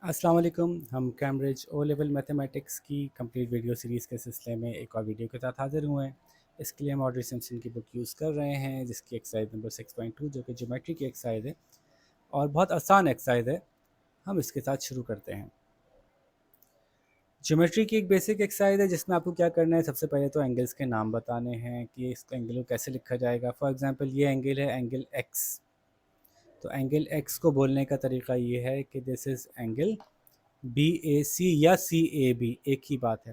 अस्सलाम वालेकुम। हम कैम्ब्रिज ओ लेवल मैथमेटिक्स की कंप्लीट वीडियो सीरीज़ के सिलसिले में एक और वीडियो के साथ हाज़िर हुए हैं। इसके लिए हम ऑड्री सिम्पसन की बुक यूज़ कर रहे हैं, जिसकी एक्सरसाइज नंबर 6.2 जो कि ज्योमेट्री की एक्सरसाइज है और बहुत आसान एक्सरसाइज है। हम इसके साथ शुरू करते हैं। ज्योमेट्री की एक बेसिक एक्सरसाइज है जिसमें आपको क्या करना है, सबसे पहले तो एंगल्स के नाम बताने हैं कि इस एंगल को कैसे लिखा जाएगा। फॉर एग्जांपल ये एंगल है एंगल एक्स, तो एंगल एक्स को बोलने का तरीका ये है कि this is angle B A सी या सी ए बी, एक ही बात है।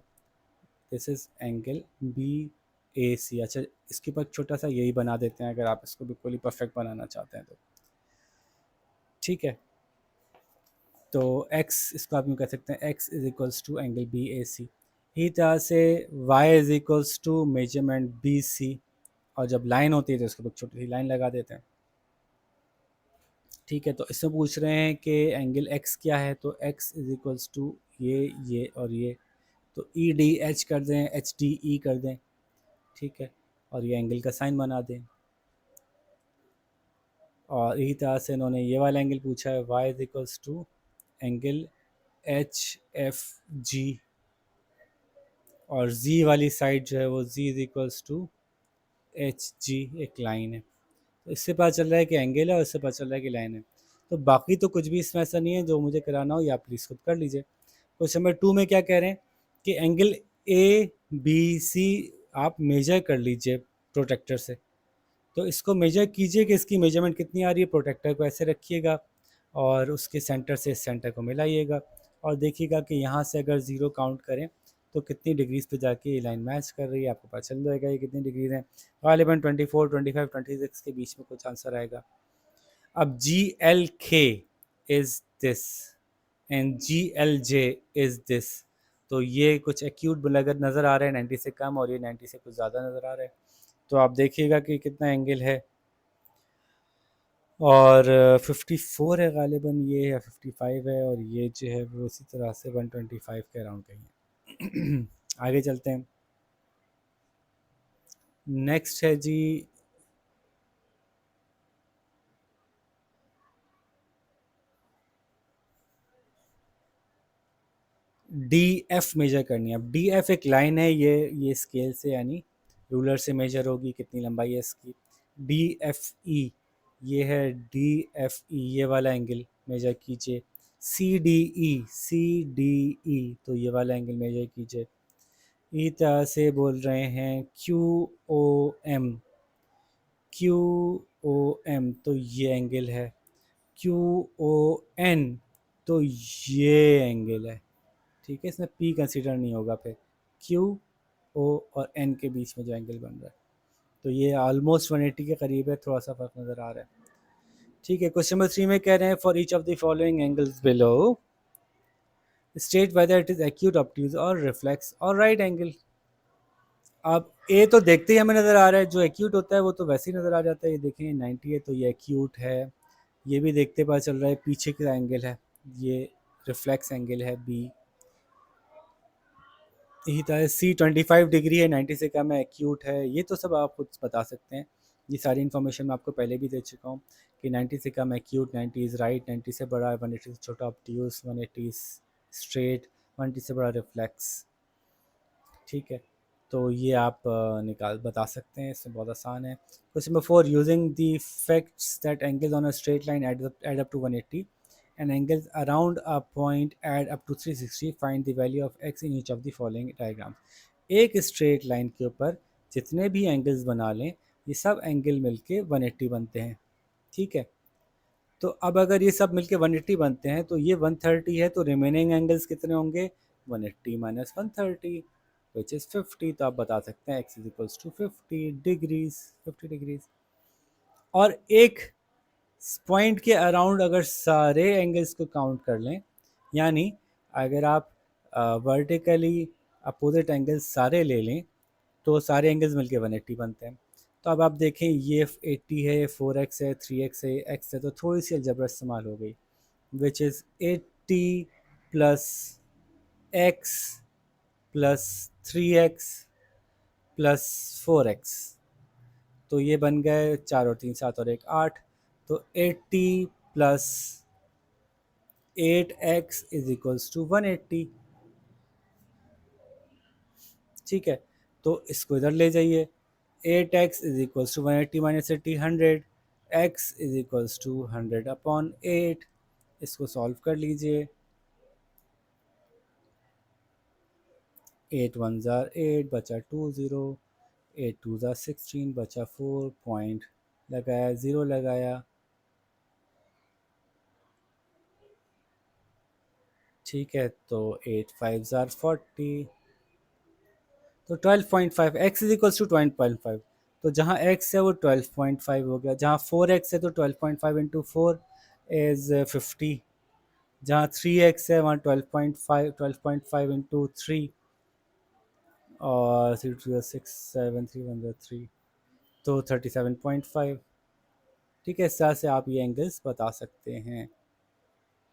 This is angle B A सी। अच्छा, इसके ऊपर छोटा सा यही बना देते हैं अगर आप इसको बिल्कुल ही परफेक्ट बनाना चाहते हैं तो। ठीक है, तो x इसको आप यूँ कह सकते हैं, x is equals to angle B A C. इसी तरह से y is equals to measurement B C, और जब लाइन होती है तो इसको छोटी सी लाइन लगा देते हैं। ठीक है, तो इसमें पूछ रहे हैं कि एंगल x क्या है, तो x इज इक्वल्स टू ये और ये, तो ई डी एच कर दें, एच डी ई कर दें। ठीक है, और ये एंगल का साइन बना दें। और इसी तरह से इन्होंने ये वाला एंगल पूछा है, y is equals to angle H F G, और z वाली साइड जो है वो z is equals to H G, एक लाइन है। तो इससे पता चल रहा है कि एंगल है और इससे पता चल रहा है कि लाइन है। तो बाकी तो कुछ भी इसमें ऐसा नहीं है, जो मुझे कराना हो या प्लीज़ खुद कर लीजिए। क्वेश्चन नंबर 2 में क्या कह रहे हैं कि एंगल ए बी सी आप मेजर कर लीजिए प्रोटेक्टर से। तो इसको मेजर कीजिए कि इसकी मेजरमेंट कितनी आ रही है। प्रोटेक्टर को ऐसे रखिएगा और उसके सेंटर से इस सेंटर को मिलाइएगा और देखिएगा कि यहाँ से अगर ज़ीरो काउंट करें तो कितनी डिग्रीज पे जाके ये लाइन मैच कर रही है। आपको पता चल जाएगा ये कितनी डिग्रीज हैं। गालिबन 24, 25, 26 के बीच में कुछ आंसर आएगा। अब जी एल के is this and G L J is this, तो ये कुछ एक्यूट नज़र आ रहा है 90 से कम, और ये 90 से कुछ ज़्यादा नज़र आ रहा है। तो आप देखिएगा कि कितना एंगल है, और 54 है गालिबन ये, या 55 है, और ये जो है वो इसी तरह से 125 के अराउंड कहीं है। आगे चलते हैं। नेक्स्ट है जी डी एफ मेजर करनी है। अब डी एफ एक लाइन है, ये स्केल से यानी रूलर से मेजर होगी कितनी लंबाई है इसकी। डी एफ ई, ये है डी एफ ई, ये वाला एंगल मेजर कीजिए। सी डी ई, तो ये वाला एंगल मेजर कीजिए। इसी तरह से बोल रहे हैं Q O M, Q O M, तो ये एंगल है। क्यू ओ एन, तो ये एंगल है। ठीक है, इसमें पी कंसीडर नहीं होगा फिर। क्यू ओ और एन के बीच में जो एंगल बन रहा है, तो ये ऑलमोस्ट 180 के करीब है, थोड़ा सा फर्क नज़र आ रहा है। ठीक है, क्वेश्चन नंबर 3 में कह रहे हैं for each of the following angles below state whether it is acute, obtuse और रिफ्लेक्स और राइट एंगल। अब ए तो देखते ही हमें नज़र आ रहा है, जो एक्यूट होता है वो तो वैसे ही नज़र आ जाता है। ये देखें 90 है तो ये एक्यूट है। ये भी देखते पता चल रहा है पीछे का एंगल है, ये रिफ्लेक्स एंगल है बी। यही तरह C 25 डिग्री है, 90 से कम है, एक्यूट है। ये तो सब आप खुद बता सकते हैं, ये सारी इन्फॉर्मेशन मैं आपको पहले भी दे चुका हूँ कि 90 से कम एक्यूट, 90 इज़ राइट, 90 से बड़ा 180 से छोटा ऑब्ट्यूज, 180 स्ट्रेट, 180 से बड़ा रिफ्लेक्स। ठीक है, तो ये आप निकाल बता सकते हैं, इसमें बहुत आसान है। Question number 4, using the facts that angles on a straight line add up to 180 and angles around a point add up to 360, find the value of x in each of the following diagrams। एक straight line के ऊपर जितने भी angles बना लें, ये सब angle मिलके 180 बनते हैं। ठीक है, तो अब अगर ये सब मिलके 180 बनते हैं तो ये 130 है, तो रिमेनिंग एंगल्स कितने होंगे? 180 माइनस 130 विच इज़ 50। तो आप बता सकते हैं x is equals to 50 degrees, 50 degrees. और एक पॉइंट के अराउंड अगर सारे एंगल्स को काउंट कर लें, यानी अगर आप वर्टिकली अपोजिट एंगल्स सारे ले लें तो सारे एंगल्स मिलके 180 बनते हैं। तो अब आप देखें ये 80 है, 4x है, 3x है, x है, तो थोड़ी सी अलजबरा इस्तेमाल हो गई, which is 80 plus x plus 3x plus 4x, तो ये बन गए 4 और 3 7 और 1 8। तो 80 plus 8x is equals to 180। ठीक है, तो इसको इधर ले जाइए। 8x is equals to 180 minus 80 100, x is equals to 100 upon 8। इसको सॉल्व कर लीजिए। 8 वन ज़ार 8 बचा 2 ज़ीरो, 8 टू ज़ार 16 बचा 4 पॉइंट लगाया, ज़ीरो लगाया। ठीक है, तो 8 फाइव ज़ार 40, तो 12.5, x इज इक्वल्स टू 12.5। तो जहाँ x है वो 12.5 हो गया, जहाँ 4x है तो 12.5 इंटू फोर इज़ 50, जहाँ 3x है वहाँ 12.5 इंटू थ्री, और 3 टू 6 7 3 1 3, तो 37.5। ठीक है, इस तरह से आप ये एंगल्स बता सकते हैं।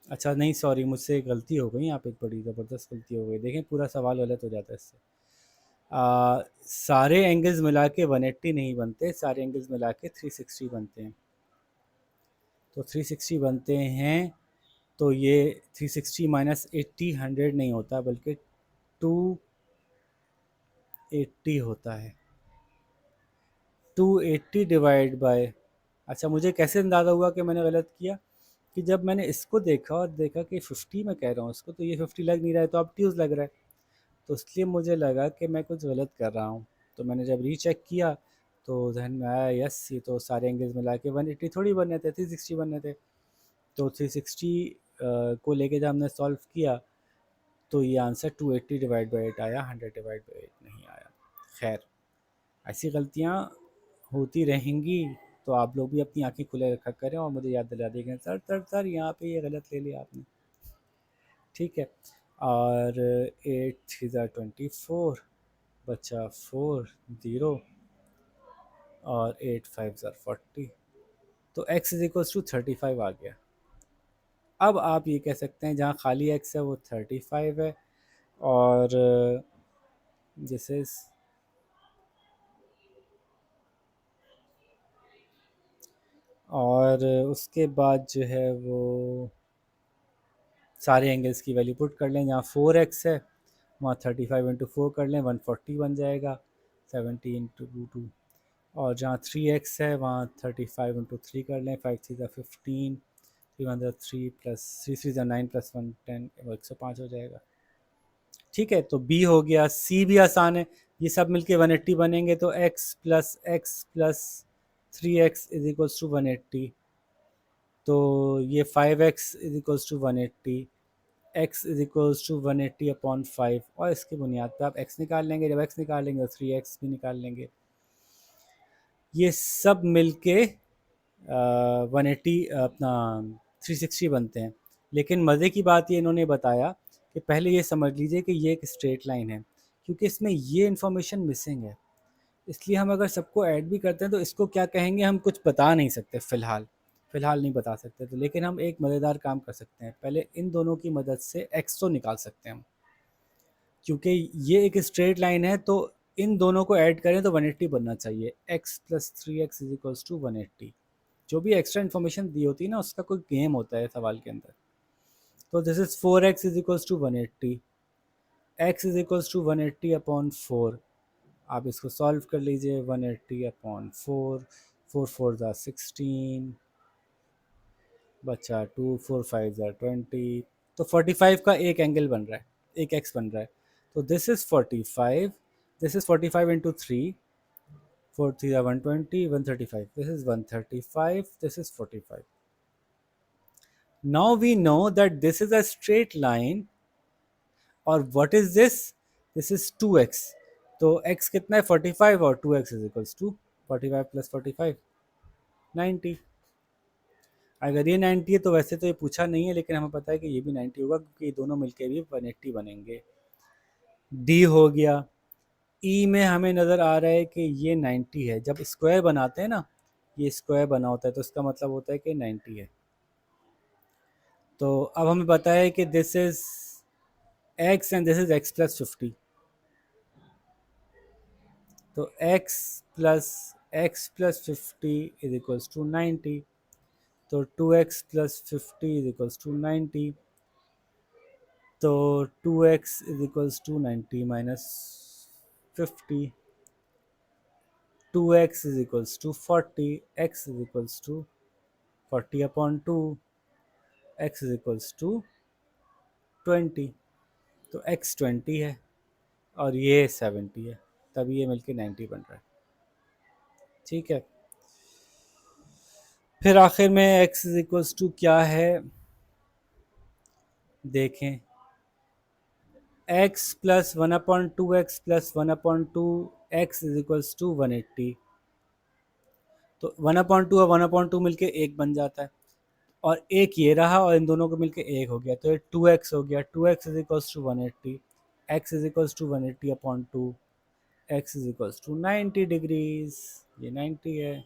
अच्छा नहीं, सॉरी, मुझसे गलती हो गई, यहाँ पे एक बड़ी ज़बरदस्त गलती हो गई। देखें, पूरा सवाल गलत हो जाता है इससे। सारे एंगल्स मिला के 180 नहीं बनते, सारे एंगल्स मिला के 360 बनते हैं। तो 360 बनते हैं, तो ये 360 माइनस 80 100 नहीं होता, बल्कि 280 होता है। 280 डिवाइड बाय, अच्छा मुझे कैसे अंदाज़ा हुआ कि मैंने गलत किया, कि जब मैंने इसको देखा और देखा कि 50 मैं कह रहा हूँ इसको, तो ये 50 लग नहीं रहा है, तो अब ट्यूज़ लग रहा है। तो इसलिए मुझे लगा कि मैं कुछ गलत कर रहा हूँ। तो मैंने जब रीचेक किया तो जहन में आया, यस ये तो सारे एंगल्स मिला के 180 थोड़ी बनने थे, 360 बनने थे। तो 360 को लेके जब हमने सॉल्व किया तो ये आंसर 280 डिवाइड बाई 8 आया, 100 डिवाइड बाई 8 नहीं आया। खैर, ऐसी गलतियाँ होती रहेंगी, तो आप लोग भी अपनी आंखें खुले रखा करें और मुझे याद दिला देंगे, सर सर सर यहाँ पे ये गलत ले लिया आपने। ठीक है, और 8 3 ज़ार 24 बचा 4 ज़ीरो, और 8 5 ज़ार 40, तो x इज इक्वल्स टू 35 आ गया। अब आप ये कह सकते हैं जहाँ खाली x है वो 35 है, और जैसे और उसके बाद जो है वो सारे एंगल्स की वैल्यू पुट कर लें। जहाँ 4x है वहाँ 35 इंटू फोर कर लें, 140 बन जाएगा, 70 इंटू टू। और जहाँ 3x है वहाँ 35 इंटू थ्री कर लें, 5 3 15, 3 प्लस 3 9 प्लस 1 10, वो 105 हो जाएगा। ठीक है, तो b हो गया। c भी आसान है, ये सब मिलके 180 बनेंगे, तो x plus 3x is equals to 180। तो ये 5x is equals to 180, x is equals to 180 upon 5, और इसकी बुनियाद पे आप x निकाल लेंगे। जब x निकालेंगे तो 3x भी निकाल लेंगे। ये सब मिलके 180 अपना 360 बनते हैं। लेकिन मज़े की बात ये इन्होंने बताया कि पहले ये समझ लीजिए कि ये एक स्ट्रेट लाइन है, क्योंकि इसमें ये इन्फॉर्मेशन मिसिंग है। इसलिए हम अगर सबको ऐड भी करते हैं तो इसको क्या कहेंगे हम कुछ बता नहीं सकते, फ़िलहाल नहीं बता सकते। तो लेकिन हम एक मज़ेदार काम कर सकते हैं, पहले इन दोनों की मदद से x तो निकाल सकते हैं हम, क्योंकि ये एक स्ट्रेट लाइन है। तो इन दोनों को ऐड करें तो 180 बनना चाहिए। x plus 3x is equals to 180। जो भी एक्स्ट्रा इन्फॉर्मेशन दी होती है ना, उसका कोई गेम होता है सवाल के अंदर। तो this is 4x is equals to 180, x is equals to 180 upon 4। आप इसको सॉल्व कर लीजिए, 180 अपॉन 4, 4 4 ज़ा 16 बचा 2, 4 5 ज़ा 20। तो 45 का एक एंगल बन रहा है, एक एक्स बन रहा है। तो this is 45, this is 45 into three, 4 3 ज़ा 120, 135, this is 135, this is 45। Now we know that this is a straight line, और what is this? This is 2x। तो x कितना है 45, और 2x is equals to 45 plus 45 90। अगर ये 90 है तो वैसे तो ये पूछा नहीं है, लेकिन हमें पता है कि ये भी 90 होगा, क्योंकि ये दोनों मिलके भी 180 बनेंगे। d हो गया। e में हमें नज़र आ रहा है कि ये 90 है। जब स्क्वायर बनाते हैं ना, ये स्क्वायर बना होता है, तो इसका मतलब होता है कि 90 है। तो अब हमें पता है कि this is x and this is x plus 50। तो x plus 50 is equals to 90। तो 2x plus 50 is equals to 90। तो 2x is equals to 90 minus 50, 2x is equals to 40, x is equals to 40 upon 2, x is equals to 20। तो x 20 है और ये 70 है, तभी ये मिलके 90 बन रहा है। ठीक है, फिर आखिर में x इज इक्वल्स टू क्या है देखें, x plus 1/2x plus 1/2 x is equals to 180। तो 1/2 और 1/2 मिलके एक बन जाता है, और एक ये रहा और इन दोनों को मिलके एक हो गया, तो ये 2x हो गया। 2x is equals to 180, x is equals to 180 upon 2, x is equals to 90 degrees, ये 90 है।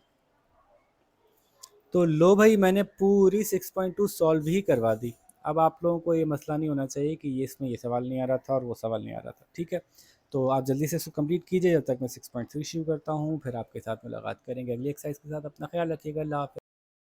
तो लो भाई, मैंने पूरी 6.2 सॉल्व ही करवा दी। अब आप लोगों को ये मसला नहीं होना चाहिए कि ये इसमें ये सवाल नहीं आ रहा था और वो सवाल नहीं आ रहा था। ठीक है, तो आप जल्दी से इसको कंप्लीट कीजिए, जब तक मैं 6.3 शुरू करता हूँ, फिर आपके साथ मुलाकात करेंगे अगली एक्सरसाइज के साथ। अपना ख्याल रखिएगा, अल्लाह हाफ़िज़।